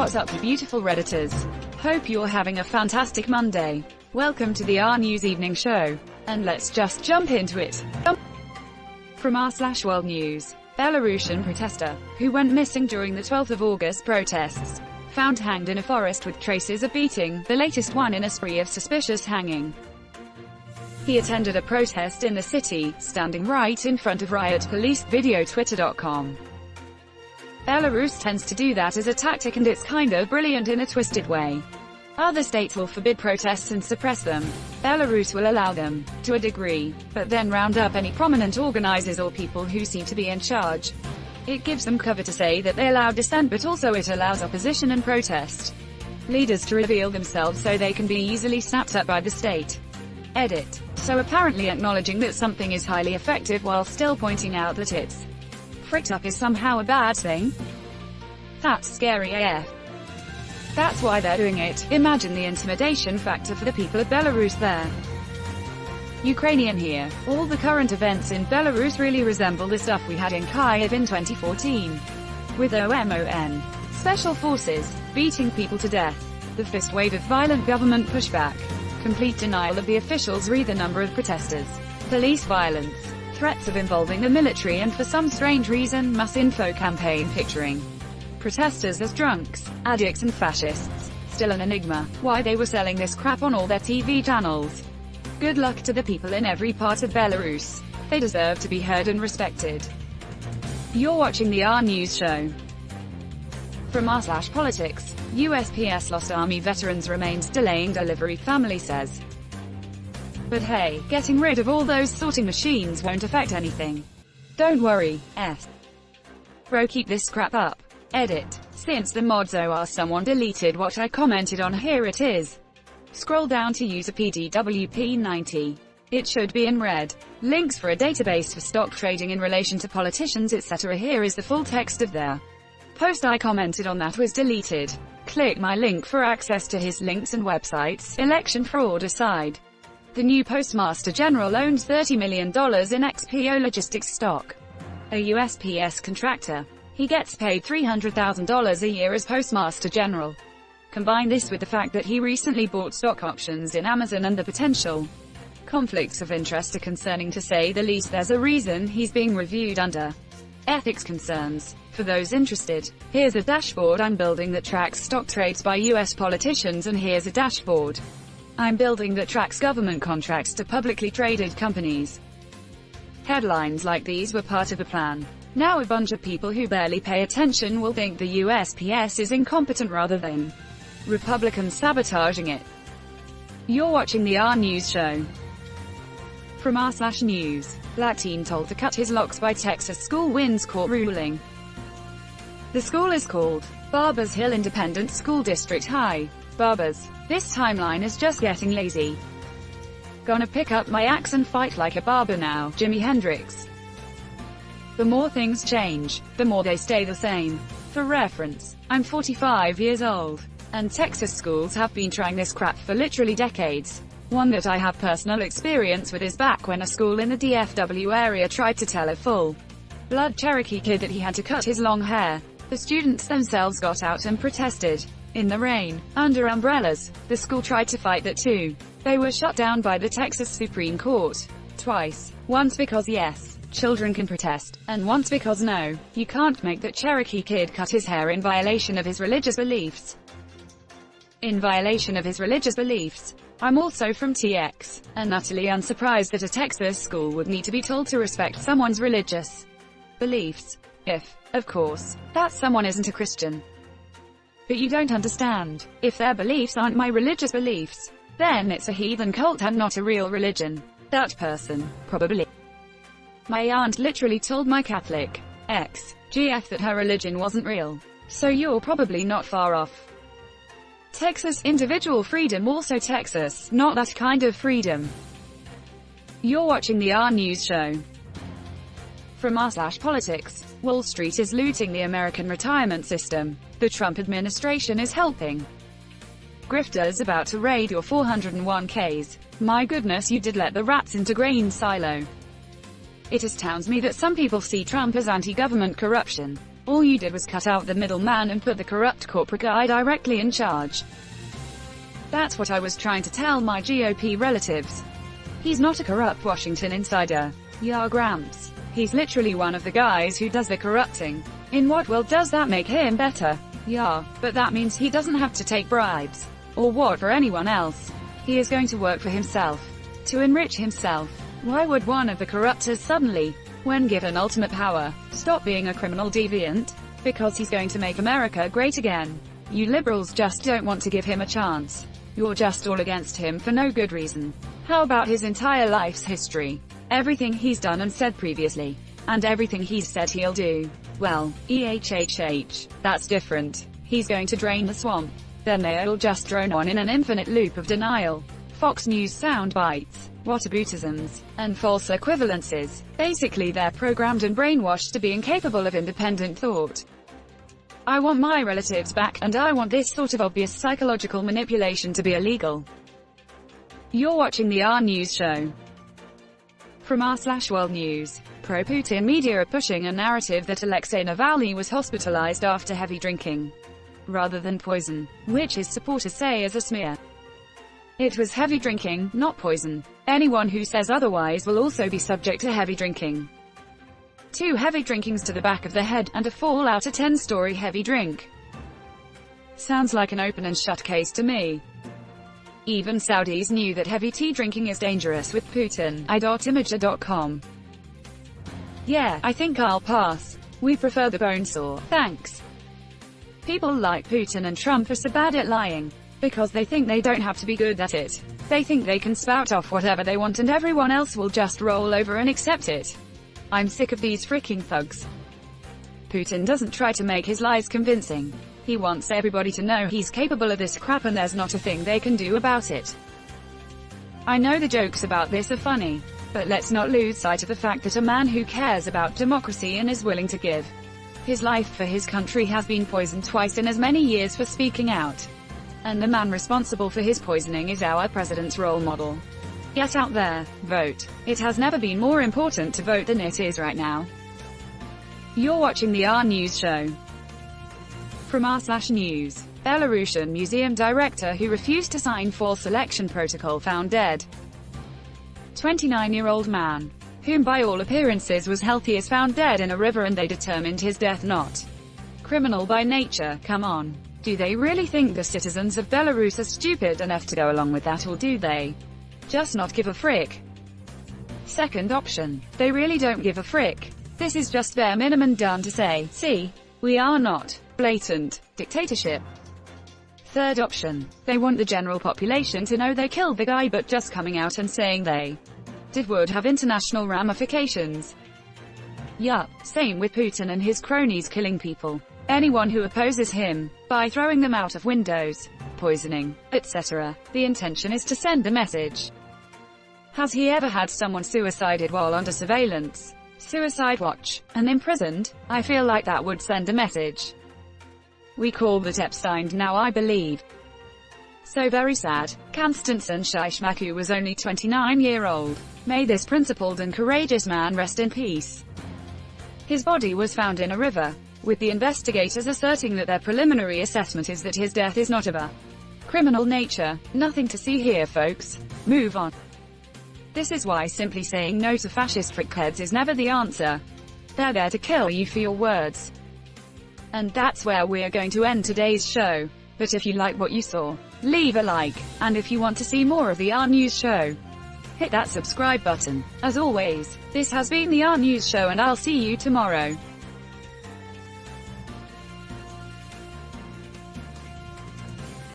What's up, you beautiful Redditors? Hope you're having a fantastic Monday. Welcome to the RNEWS Evening Show. And let's just jump into it. From r/World News, Belarusian protester, who went missing during the 12th of August protests, found hanged in a forest with traces of beating, the latest one in a spree of suspicious hanging. He attended a protest in the city, standing right in front of riot police, video twitter.com. Belarus tends to do that as a tactic, and it's kinda brilliant in a twisted way. Other states will forbid protests and suppress them. Belarus will allow them, to a degree, but then round up any prominent organizers or people who seem to be in charge. It gives them cover to say that they allow dissent, but also it allows opposition and protest leaders to reveal themselves so they can be easily snapped up by the state. Edit. So apparently acknowledging that something is highly effective while still pointing out that it's fricked up is somehow a bad thing? That's scary AF. That's why they're doing it. Imagine the intimidation factor for the people of Belarus there. Ukrainian here. All the current events in Belarus really resemble the stuff we had in Kyiv in 2014. With OMON. Special forces, beating people to death. The first wave of violent government pushback. Complete denial of the officials re the number of protesters. Police violence. Threats of involving the military, and for some strange reason mass info campaign picturing protesters as drunks, addicts and fascists. Still an enigma, why they were selling this crap on all their TV channels. Good luck to the people in every part of Belarus. They deserve to be heard and respected. You're watching the RNEWS show. From r/Politics, USPS lost Army veterans remains delaying delivery, family says. But hey, getting rid of all those sorting machines won't affect anything. Don't worry, Bro, keep this crap up. Edit. Since the mods or someone deleted what I commented on, here it is. Scroll down to user PDWP90. It should be in red. Links for a database for stock trading in relation to politicians, etc. Here is the full text of their post. I commented on that was deleted. Click my link for access to his links and websites. Election fraud aside. The new Postmaster General owns $30 million in XPO Logistics stock. A USPS contractor. He gets paid $300,000 a year as Postmaster General. Combine this with the fact that he recently bought stock options in Amazon, and the potential conflicts of interest are concerning to say the least. There's a reason he's being reviewed under ethics concerns. For those interested, here's a dashboard I'm building that tracks stock trades by US politicians, and here's a dashboard I'm building that tracks government contracts to publicly traded companies. Headlines like these were part of the plan. Now a bunch of people who barely pay attention will think the USPS is incompetent rather than Republicans sabotaging it. You're watching the RNEWS show. From r/News, Black teen told to cut his locks by Texas school wins court ruling. The school is called Barbers Hill Independent School District High. Barbers. This timeline is just getting lazy. Gonna pick up my axe and fight like a barber now, Jimi Hendrix. The more things change, the more they stay the same. For reference, I'm 45 years old, and Texas schools have been trying this crap for literally decades. One that I have personal experience with is back when a school in the DFW area tried to tell a full-blood Cherokee kid that he had to cut his long hair. The students themselves got out and protested. In the rain, under umbrellas. The school tried to fight that too. They were shut down by the Texas Supreme Court. Twice. Once because yes, children can protest, and once because no, you can't make that Cherokee kid cut his hair in violation of his religious beliefs. In violation of his religious beliefs. I'm also from TX, and utterly unsurprised that a Texas school would need to be told to respect someone's religious beliefs. If, of course, that someone isn't a Christian. But you don't understand. If their beliefs aren't my religious beliefs, then it's a heathen cult and not a real religion. That person, probably. My aunt literally told my Catholic ex-GF that her religion wasn't real. So you're probably not far off. Texas, individual freedom, also Texas, not that kind of freedom. You're watching the RNEWS show. From r/Politics, Wall Street is looting the American retirement system. The Trump administration is helping grifters about to raid your 401ks. My goodness, you did let the rats into grain silo. It astounds me that some people see Trump as anti-government corruption. All you did was cut out the middleman and put the corrupt corporate guy directly in charge. That's what I was trying to tell my GOP relatives. He's not a corrupt Washington insider. Yeah, Gramps. He's literally one of the guys who does the corrupting. In what world does that make him better? Yeah, but that means he doesn't have to take bribes. Or what for anyone else. He is going to work for himself. To enrich himself. Why would one of the corruptors suddenly, when given ultimate power, stop being a criminal deviant? Because he's going to make America great again. You liberals just don't want to give him a chance. You're just all against him for no good reason. How about his entire life's history? Everything he's done and said previously. And everything he's said he'll do. Well, that's different. He's going to drain the swamp. Then they'll just drone on in an infinite loop of denial. Fox News sound bites, whataboutisms, and false equivalences. Basically they're programmed and brainwashed to be incapable of independent thought. I want my relatives back, and I want this sort of obvious psychological manipulation to be illegal. You're watching the RNEWS show. From r/World News. Pro-Putin media are pushing a narrative that Alexei Navalny was hospitalized after heavy drinking, rather than poison, which his supporters say is a smear. It was heavy drinking, not poison. Anyone who says otherwise will also be subject to heavy drinking. 2 heavy drinkings to the back of the head, and a fall out a 10-story heavy drink. Sounds like an open and shut case to me. Even Saudis knew that heavy tea drinking is dangerous with Putin. i.imager.com. Yeah, I think I'll pass. We prefer the bone saw, thanks. People like Putin and Trump are so bad at lying. Because they think they don't have to be good at it. They think they can spout off whatever they want and everyone else will just roll over and accept it. I'm sick of these freaking thugs. Putin doesn't try to make his lies convincing. He wants everybody to know he's capable of this crap and there's not a thing they can do about it. I know the jokes about this are funny, but let's not lose sight of the fact that a man who cares about democracy and is willing to give his life for his country has been poisoned twice in as many years for speaking out. And the man responsible for his poisoning is our president's role model. Get out there, vote. It has never been more important to vote than it is right now. You're watching the RNEWS show. From r/News. Belarusian museum director who refused to sign false election protocol found dead. 29-year-old man, whom by all appearances was healthy, is found dead in a river and they determined his death not criminal by nature. Come on. Do they really think the citizens of Belarus are stupid enough to go along with that, or do they just not give a frick? Second option. They really don't give a frick. This is just bare minimum done to say, see, we are not blatant dictatorship. Third option. They want the general population to know they killed the guy, but just coming out and saying they did would have international ramifications. Yup, same with Putin and his cronies killing people. Anyone who opposes him, by throwing them out of windows, poisoning, etc. The intention is to send a message. Has he ever had someone suicided while under surveillance, suicide watch, and imprisoned? I feel like that would send a message. We call that Epstein now, I believe. So very sad. Konstantin Shishmaku was only 29-year-old. May this principled and courageous man rest in peace. His body was found in a river, with the investigators asserting that their preliminary assessment is that his death is not of a criminal nature. Nothing to see here, folks. Move on. This is why simply saying no to fascist prickheads is never the answer. They're there to kill you for your words. And that's where we're going to end today's show. But if you like what you saw, leave a like, and if you want to see more of the RNEWS show, hit that subscribe button. As always, this has been the RNEWS show and I'll see you tomorrow.